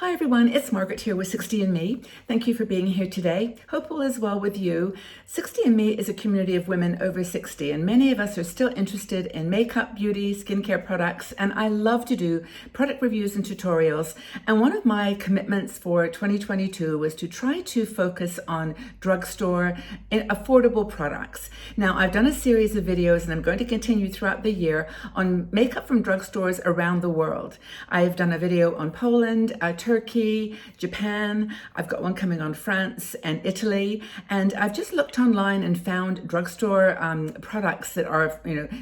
Hi everyone, it's Margaret here with 60andMe. Thank you for being here today. Hope all is well with you. 60andMe is a community of women over 60, and many of us are still interested in makeup, beauty, skincare products, and I love to do product reviews and tutorials. And one of my commitments for 2022 was to try to focus on drugstore and affordable products. Now, I've done a series of videos, and I'm going to continue throughout the year on makeup from drugstores around the world. I've done a video on Poland, Turkey, Japan. I've got one coming on France and Italy, and I've just looked online and found drugstore products that are,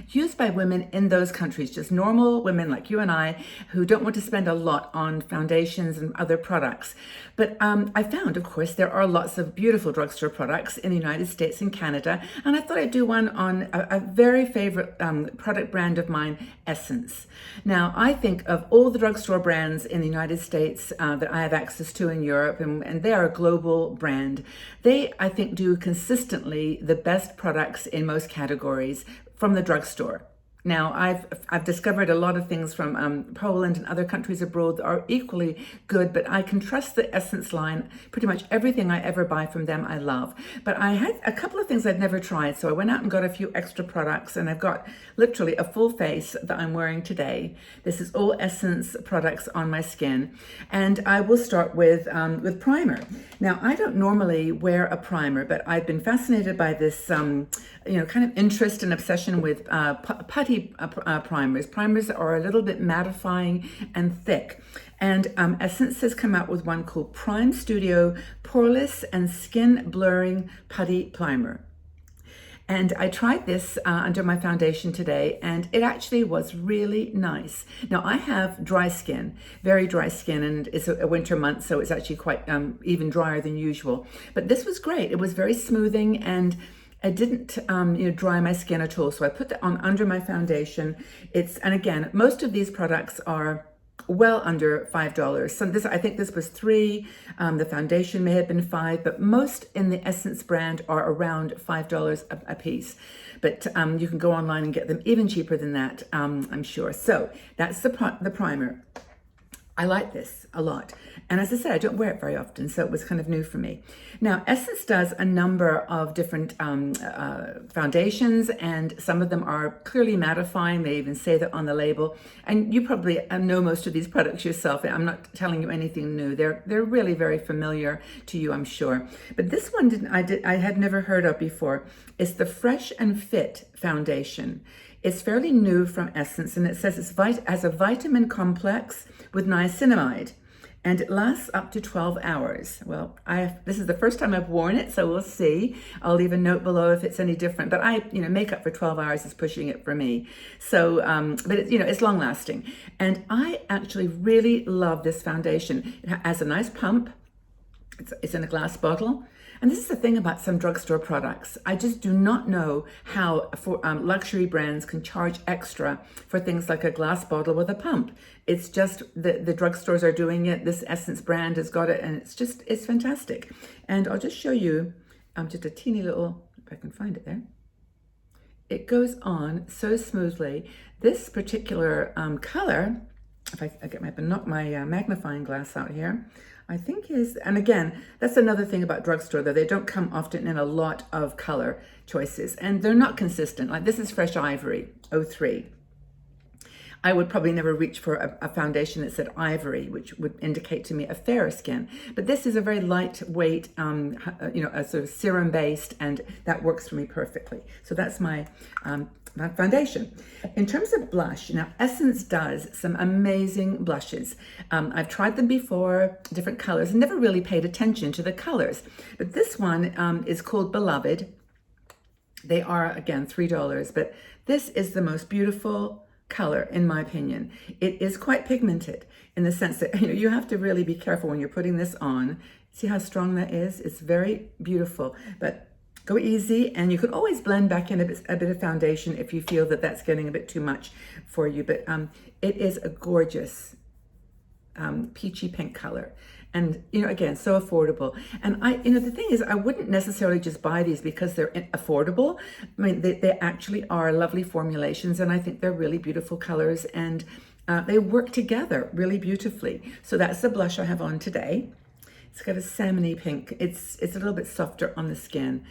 used by women in those countries, just normal women like you and I who don't want to spend a lot on foundations and other products. But I found, of course, there are lots of beautiful drugstore products in the United States and Canada, and I thought I'd do one on a very favorite product brand of mine, Essence. Now, I think of all the drugstore brands in the United States that I have access to in Europe, and they are a global brand. They, I think, do consistently the best products in most categories from the drugstore. Now, I've discovered a lot of things from Poland and other countries abroad that are equally good, but I can trust the Essence line. Pretty much everything I ever buy from them, I love. But I had a couple of things I'd never tried, so I went out and got a few extra products, and I've got literally a full face that I'm wearing today. This is all Essence products on my skin, and I will start with primer. Now, I don't normally wear a primer, but I've been fascinated by this, kind of interest and obsession with putty primers. Primers are a little bit mattifying and thick. And Essence has come out with one called Prime Studio Poreless and Skin Blurring Putty Primer. And I tried this under my foundation today, and it actually was really nice. Now, I have dry skin, very dry skin, and it's a winter month, so it's actually quite even drier than usual. But this was great. It was very smoothing, and I didn't, dry my skin at all. So I put that on under my foundation. And again, most of these products are well under $5. So I think this was $3. The foundation may have been $5, but most in the Essence brand are around $5 a piece. But you can go online and get them even cheaper than that, I'm sure. So that's the primer. I like this a lot. And as I said, I don't wear it very often, so it was kind of new for me. Now, Essence does a number of different foundations, and some of them are clearly mattifying. They even say that on the label. And you probably know most of these products yourself. I'm not telling you anything new. They're really very familiar to you, I'm sure. But this one I had never heard of before. It's the Fresh and Fit foundation. It's fairly new from Essence, and it says it has a vitamin complex with niacinamide, and it lasts up to 12 hours. Well, this is the first time I've worn it, so we'll see. I'll leave a note below if it's any different, but makeup for 12 hours is pushing it for me. So, but it's long lasting. And I actually really love this foundation. It has a nice pump. It's in a glass bottle. And this is the thing about some drugstore products. I just do not know how luxury brands can charge extra for things like a glass bottle with a pump. It's just the drugstores are doing it. This Essence brand has got it, and it's fantastic. And I'll just show you just a teeny little, if I can find it there. It goes on so smoothly. This particular color, if I get my magnifying glass out here, I think and again, that's another thing about drugstore, though. They don't come often in a lot of color choices, and they're not consistent. Like this is Fresh Ivory 03. I would probably never reach for a foundation that said ivory, which would indicate to me a fairer skin. But this is a very lightweight, a sort of serum based, and that works for me perfectly. So that's my foundation. In terms of blush, now Essence does some amazing blushes. I've tried them before, different colors, and never really paid attention to the colors. But this one is called Beloved. They are, again, $3, but this is the most beautiful color, in my opinion. It is quite pigmented in the sense that you have to really be careful when you're putting this on. See how strong that is? It's very beautiful, but go easy, and you can always blend back in a bit of foundation if you feel that that's getting a bit too much for you. But it is a gorgeous peachy pink color. And, again, so affordable. And the thing is, I wouldn't necessarily just buy these because they're affordable. I mean, they actually are lovely formulations, and I think they're really beautiful colors. And they work together really beautifully. So that's the blush I have on today. It's got a salmony pink. It's a little bit softer on the skin,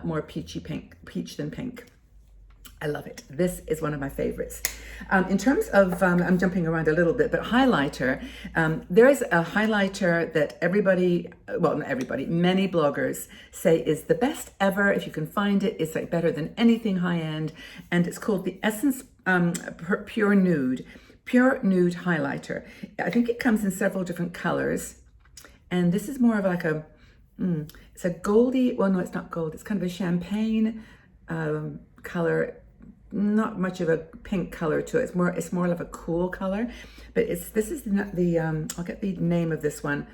more peach than pink. I love it. This is one of my favorites. In terms of, I'm jumping around a little bit, but highlighter, there is a highlighter that everybody, well, not everybody, many bloggers say is the best ever. If you can find it, it's like better than anything high end. And it's called the Essence Pure Nude highlighter. I think it comes in several different colors. And this is more of like a, it's a goldy, well, no, it's not gold. It's kind of a champagne color. Not much of a pink color to it. It's more of a cool color, but this is the I'll get the name of this one.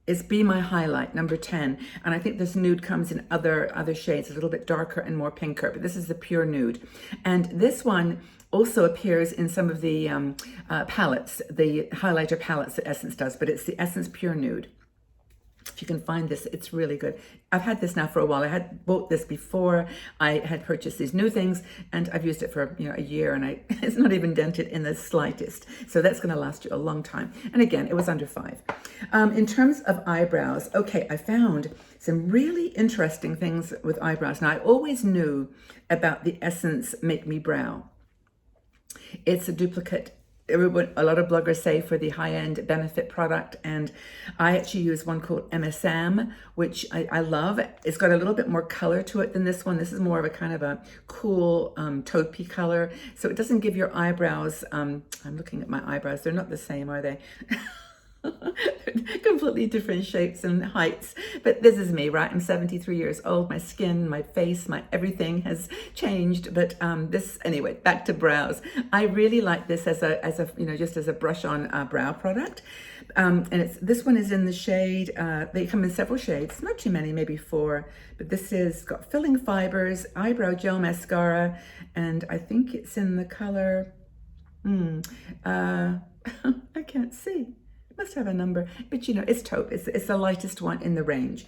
It's Be My Highlight, number 10. And I think this nude comes in other shades, a little bit darker and more pinker, but this is the pure nude. And this one also appears in some of the palettes, the highlighter palettes that Essence does, but it's the Essence Pure Nude. If you can find this, it's really good. I've had this now for a while. I had bought this before I had purchased these new things, and I've used it for a year, and it's not even dented in the slightest. So that's going to last you a long time. And again, it was under $5. In terms of eyebrows, okay, I found some really interesting things with eyebrows. Now, I always knew about the Essence Make Me Brow. It's a duplicate. A lot of bloggers say for the high-end benefit product, and I actually use one called MSM, which I love. It's got a little bit more color to it than this one. This is more of a kind of a cool taupey color, so it doesn't give your eyebrows, I'm looking at my eyebrows, they're not the same, are they? Completely different shapes and heights, but this is me, right? I'm 73 years old. My skin, my face, my everything has changed. But this, anyway, back to brows. I really like this as a just as a brush on brow product. And this one is in the shade. They come in several shades, not too many, maybe 4. But this is got filling fibers, eyebrow gel mascara, and I think it's in the color. I can't see. Must have a number, but it's taupe. It's the lightest one in the range.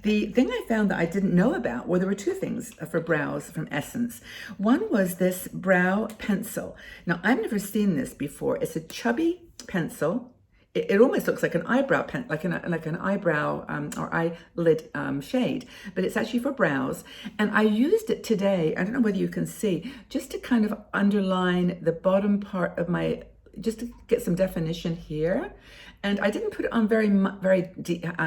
The thing I found that I didn't know about, well, there were 2 things for brows from Essence. One was this brow pencil. Now, I've never seen this before. It's a chubby pencil. It almost looks like an eyebrow pen, like an eyebrow or eyelid shade, but it's actually for brows. And I used it today. I don't know whether you can see, just to kind of underline the bottom part of my, just to get some definition here. And I didn't put it on very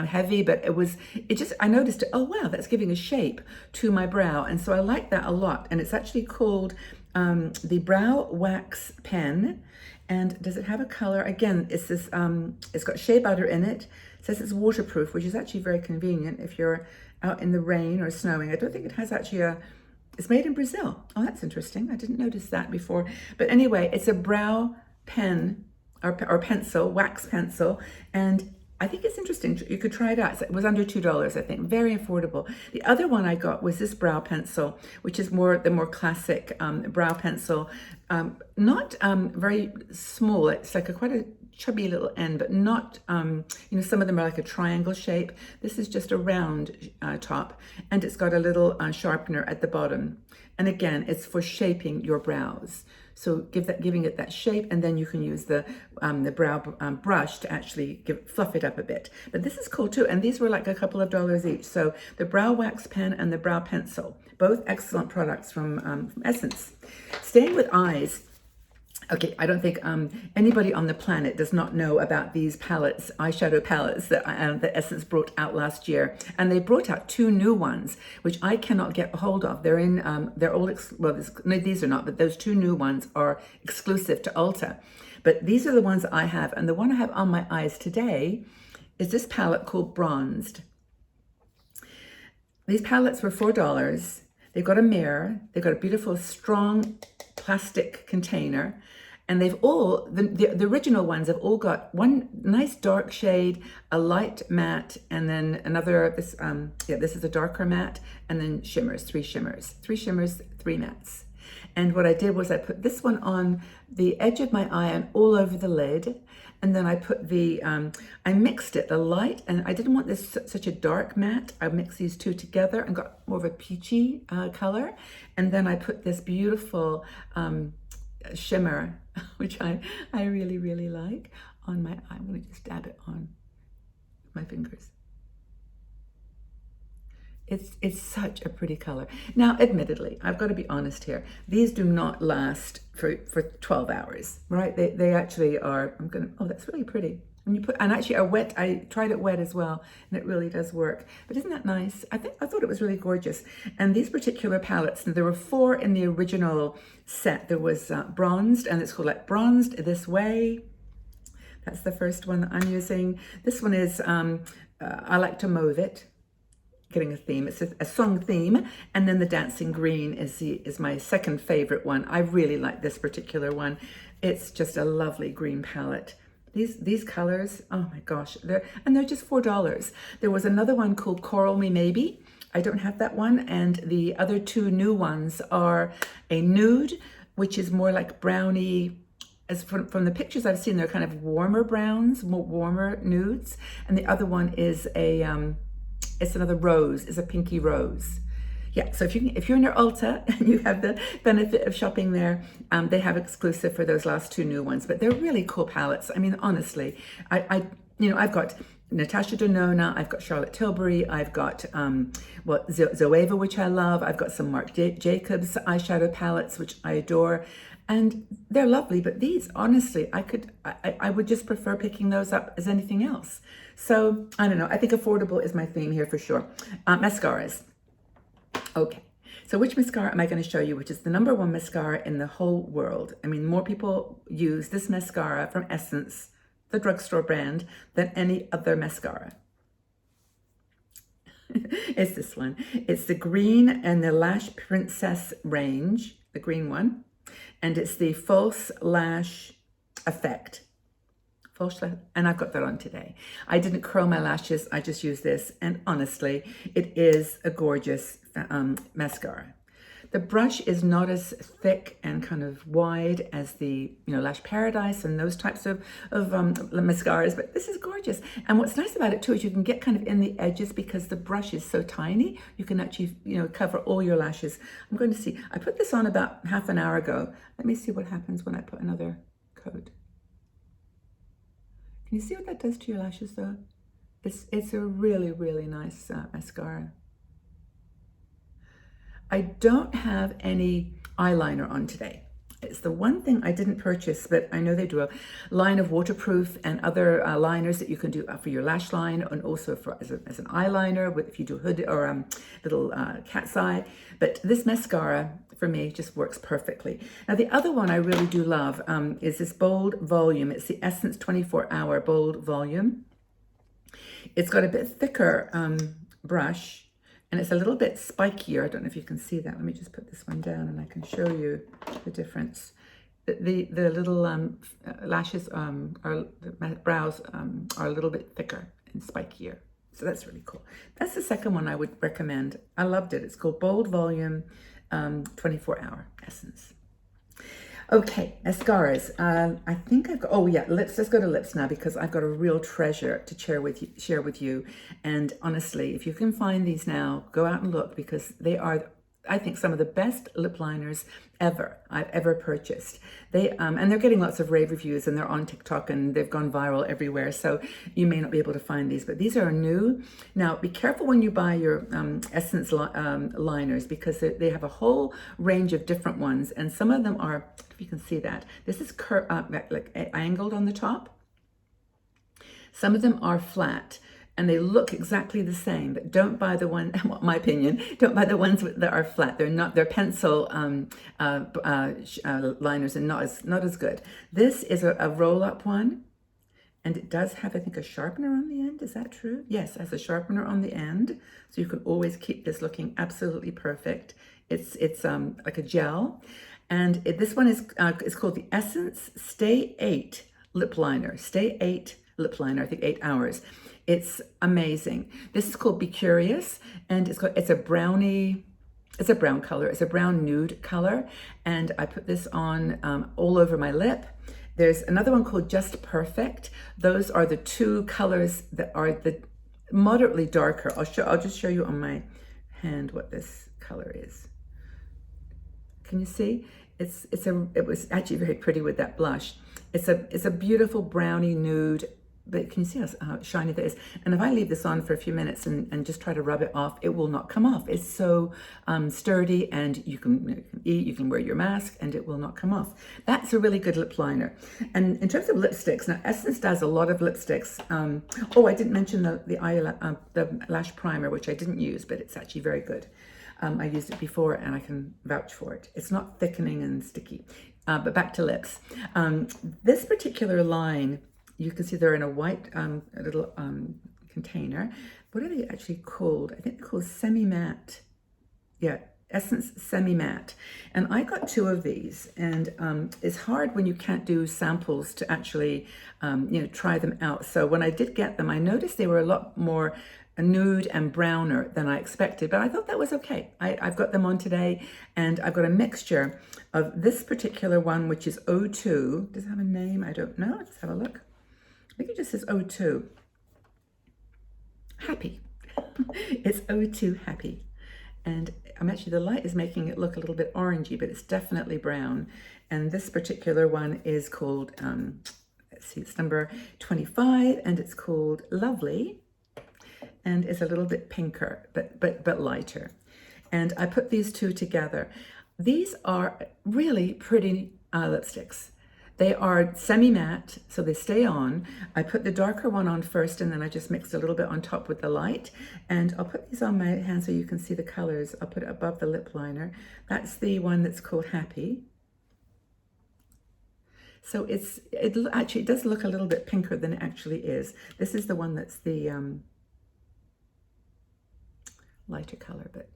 heavy, but I noticed it, oh wow, that's giving a shape to my brow. And so I like that a lot. And it's actually called the Brow Wax Pen. And does it have a color? Again, it's this, it's got shea butter in it. It says it's waterproof, which is actually very convenient if you're out in the rain or snowing. I don't think it has actually it's made in Brazil. Oh, that's interesting. I didn't notice that before. But anyway, it's a brow pen, or pencil, wax pencil, and I think it's interesting. You could try it out. It was under $2, I think, very affordable. The other one I got was this brow pencil, which is the more classic brow pencil, not very small. It's like quite a chubby little end, but not, some of them are like a triangle shape. This is just a round top, and it's got a little sharpener at the bottom. And again, it's for shaping your brows. So giving it that shape, and then you can use the brow brush to actually fluff it up a bit. But this is cool too, and these were like a couple of dollars each. So the brow wax pen and the brow pencil, both excellent products from Essence. Staying with eyes. Okay, I don't think anybody on the planet does not know about these palettes, eyeshadow palettes that Essence brought out last year. And they brought out 2 new ones, which I cannot get a hold of. They're in, they're all, no, these are not, but those 2 new ones are exclusive to Ulta. But these are the ones I have. And the one I have on my eyes today is this palette called Bronzed. These palettes were $4. They've got a mirror. They've got a beautiful, strong plastic container. And they've all, the original ones have all got one nice dark shade, a light matte, and then another, this is a darker matte, and then shimmers, 3 shimmers, 3 mattes. And what I did was I put this one on the edge of my eye and all over the lid. And then I put I mixed it, the light, and I didn't want this such a dark matte. I mixed these 2 together and got more of a peachy color. And then I put this beautiful shimmer, which I really, really like on my eye. I'm going to just dab it on my fingers. It's such a pretty color. Now, admittedly, I've got to be honest here. These do not last for 12 hours, right? They actually are, oh, that's really pretty. When you put, and actually I tried it wet as well, and it really does work. But isn't that nice? I thought it was really gorgeous. And these particular palettes, there were 4 in the original set. There was bronzed, and it's called like Bronzed This Way. That's the first one that I'm using. This one is I Like to Mauve It. Getting a theme. It's a song theme, and then the Dancing Green is my second favorite one. I really like this particular one. It's just a lovely green palette. These colors, oh my gosh, they're just $4. There was another one called Coral Me Maybe. I don't have that one, and the other 2 new ones are a nude, which is more like brownie. As from the pictures I've seen, they're kind of warmer browns, more warmer nudes, and the other one is it's another rose, is a pinky rose. Yeah, so if you're in your Ulta and you have the benefit of shopping there, they have exclusive for those last 2 new ones. But they're really cool palettes. I mean, honestly, I've got Natasha Denona, I've got Charlotte Tilbury, I've got Zoeva, which I love. I've got some Marc Jacobs eyeshadow palettes, which I adore. And they're lovely, but these, honestly, I would just prefer picking those up as anything else. So, I don't know, I think affordable is my theme here for sure. Mascaras. Okay, so which mascara am I going to show you, which is the #1 mascara in the whole world? I mean, more people use this mascara from Essence, the drugstore brand, than any other mascara. It's this one. It's the green and the Lash Princess range, the green one. And it's the False Lash Effect. And I've got that on today. I didn't curl my lashes, I just used this. And honestly, it is a gorgeous mascara. The brush is not as thick and kind of wide as the Lash Paradise and those types of mascaras, but this is gorgeous. And what's nice about it too is you can get kind of in the edges because the brush is so tiny. You can actually cover all your lashes. I'm going to see. I put this on about half an hour ago. Let me see what happens when I put another coat. Can you see what that does to your lashes though? It's a really, really nice mascara. I don't have any eyeliner on today. It's the one thing I didn't purchase, but I know they do a line of waterproof and other liners that you can do for your lash line, and also as an eyeliner if you do hood or little cat's eye. But this mascara for me just works perfectly. Now the other one I really do love is this Bold Volume. It's the Essence 24-Hour Bold Volume. It's got a bit thicker brush. And it's a little bit spikier. I don't know if you can see that. Let me just put this one down and I can show you the difference. The little lashes, the brows are a little bit thicker and spikier. So that's really cool. That's the second one I would recommend. I loved it. It's called Bold Volume 24-Hour Essence. Okay, mascaras. I think I've got, oh yeah, lips. Let's go to lips now because I've got a real treasure to share with you. And honestly, if you can find these now, go out and look because they are, I think, some of the best lip liners I've ever purchased. And they're getting lots of rave reviews and they're on TikTok and they've gone viral everywhere. So you may not be able to find these, but these are new. Now, be careful when you buy your Essence liners because they have a whole range of different ones. And some of them are, if you can see that, this is like angled on the top. Some of them are flat. And they look exactly the same, but don't buy the one, my opinion, don't buy the ones that are flat. They're pencil liners and not as good. This is a roll-up one, and it does have, I think, a sharpener on the end. Is that true? Yes, it has a sharpener on the end, so you can always keep this looking absolutely perfect. It's like a gel, and this one is called the Essence Stay 8 Lip Liner. Stay 8 Lip Liner, I think 8 hours. It's amazing. This is called Be Curious, and it's a brownie. It's a brown color. It's a brown nude color, and I put this on all over my lip. There's another one called Just Perfect. Those are the 2 colors that are the moderately darker. I'll just show you on my hand what this color is. Can you see? It was actually very pretty with that blush. It's a beautiful brownie nude, but can you see how shiny that is? And if I leave this on for a few minutes and just try to rub it off, it will not come off. It's so sturdy, and you can eat, you can wear your mask, and it will not come off. That's a really good lip liner. And in terms of lipsticks, now Essence does a lot of lipsticks. Oh, I didn't mention the lash primer, which I didn't use, but it's actually very good. I used it before, and I can vouch for it. It's not thickening and sticky. But back to lips. This particular line, you can see they're in a white little container. What are they actually called? I think they're called semi-matte. Yeah, Essence Semi-Matte. And I got 2 of these, and it's hard when you can't do samples to actually, try them out. So when I did get them, I noticed they were a lot more nude and browner than I expected, but I thought that was okay. I've got them on today, and I've got a mixture of this particular one, which is O2. Does it have a name? I don't know. Let's have a look. I think it just says O2. Happy. It's O2 Happy. And the light is making it look a little bit orangey, but it's definitely brown. And this particular one is called, let's see, it's number 25, and it's called Lovely, and is a little bit pinker, but lighter. And I put these 2 together. These are really pretty lipsticks. They are semi-matte, so they stay on. I put the darker one on first, and then I just mixed a little bit on top with the light. And I'll put these on my hand so you can see the colors. I'll put it above the lip liner. That's the one that's called Happy. So it does look a little bit pinker than it actually is. This is the one that's the lighter color, but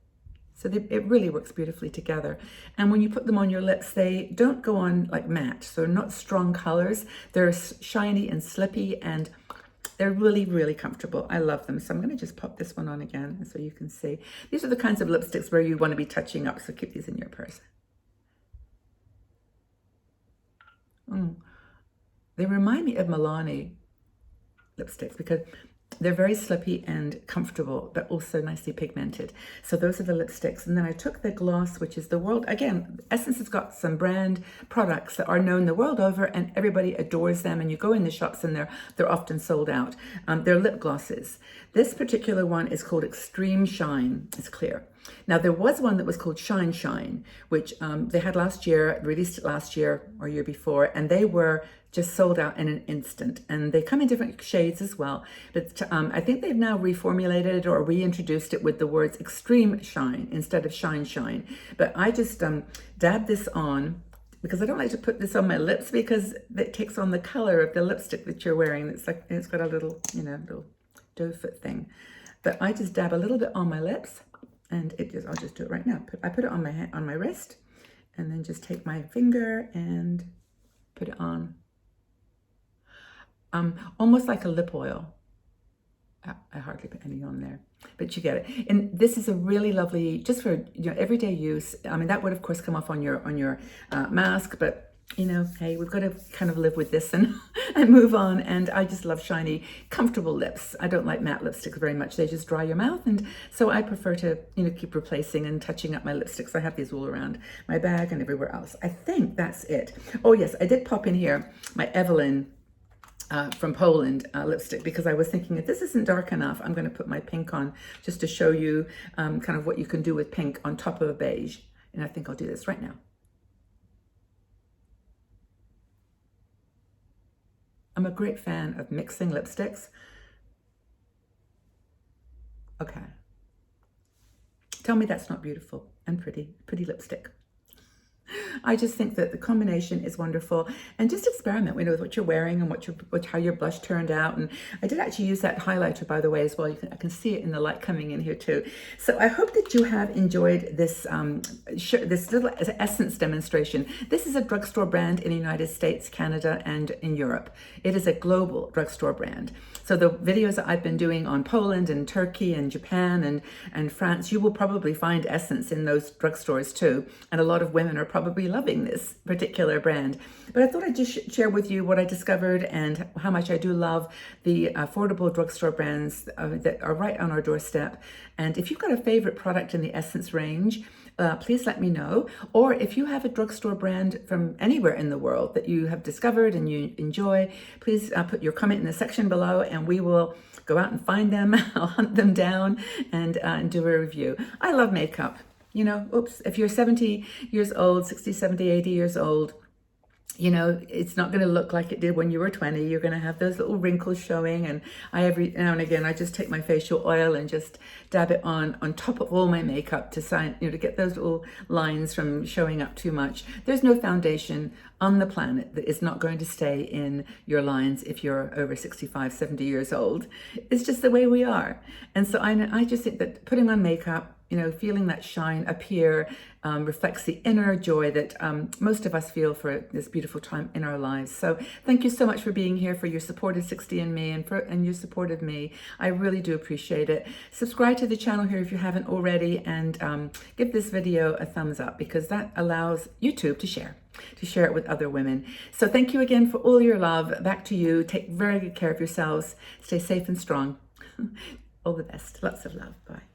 so it really works beautifully together. And when you put them on your lips, they don't go on like matte, so they're not strong colors. They're shiny and slippy, and they're really, really comfortable. I love them. So I'm going to just pop this one on again so you can see. These are the kinds of lipsticks where you want to be touching up, so keep these in your purse. They remind me of Milani lipsticks because they're very slippy and comfortable, but also nicely pigmented. So those are the lipsticks. And then I took the gloss, which is the world, again, Essence has got some brand products that are known the world over, and everybody adores them. And you go in the shops and they're often sold out. They're lip glosses. This particular one is called Extreme Shine. It's clear. Now, there was one that was called Shine Shine, which they had last year, released it last year or year before, and they were just sold out in an instant. And they come in different shades as well. But I think they've now reformulated or reintroduced it with the words Extreme Shine instead of Shine Shine. But I just dabbed this on because I don't like to put this on my lips because it takes on the color of the lipstick that you're wearing. It's got a little, little doe foot thing. But I just dab a little bit on my lips, and I'll just do it right now. I put it on my hand, on my wrist, and then just take my finger and put it on. Almost like a lip oil. I hardly put any on there, but you get it. And this is a really lovely, just for everyday use. I mean, that would of course come off on your mask, but hey, we've got to kind of live with this and move on. And I just love shiny, comfortable lips. I don't like matte lipsticks very much. They just dry your mouth. And so I prefer to, keep replacing and touching up my lipsticks. I have these all around my bag and everywhere else. I think that's it. Oh yes, I did pop in here my Evelyn from Poland lipstick, because I was thinking if this isn't dark enough, I'm going to put my pink on just to show you kind of what you can do with pink on top of a beige. And I think I'll do this right now. I'm a great fan of mixing lipsticks. Okay. Tell me that's not beautiful and pretty lipstick. I just think that the combination is wonderful, and just experiment with what you're wearing and how your blush turned out. And I did actually use that highlighter, by the way, as well. I can see it in the light coming in here too. So I hope that you have enjoyed this this little Essence demonstration. This is a drugstore brand in the United States, Canada, and in Europe. It is a global drugstore brand. So the videos that I've been doing on Poland and Turkey and Japan and France, you will probably find Essence in those drugstores too. And a lot of women are probably loving this particular brand. But I thought I'd just share with you what I discovered and how much I do love the affordable drugstore brands that are right on our doorstep. And if you've got a favorite product in the Essence range, please let me know. Or if you have a drugstore brand from anywhere in the world that you have discovered and you enjoy, please put your comment in the section below and we will go out and find them. I'll hunt them down and do a review. I love makeup. You know, oops, if you're 70 years old, 60, 70, 80 years old, you know, it's not going to look like it did when you were 20. You're going to have those little wrinkles showing. And every now and again, I just take my facial oil and just dab it on top of all my makeup to to get those little lines from showing up too much. There's no foundation on the planet that is not going to stay in your lines if you're over 65, 70 years old. It's just the way we are. And so I just think that putting on makeup, you know, feeling that shine appear reflects the inner joy that most of us feel for this beautiful time in our lives. So thank you so much for being here, for your support of 60andMe and your support of me. I really do appreciate it. Subscribe to the channel here if you haven't already, and give this video a thumbs up because that allows YouTube to share it with other women. So thank you again for all your love. Back to you. Take very good care of yourselves. Stay safe and strong. All the best. Lots of love. Bye.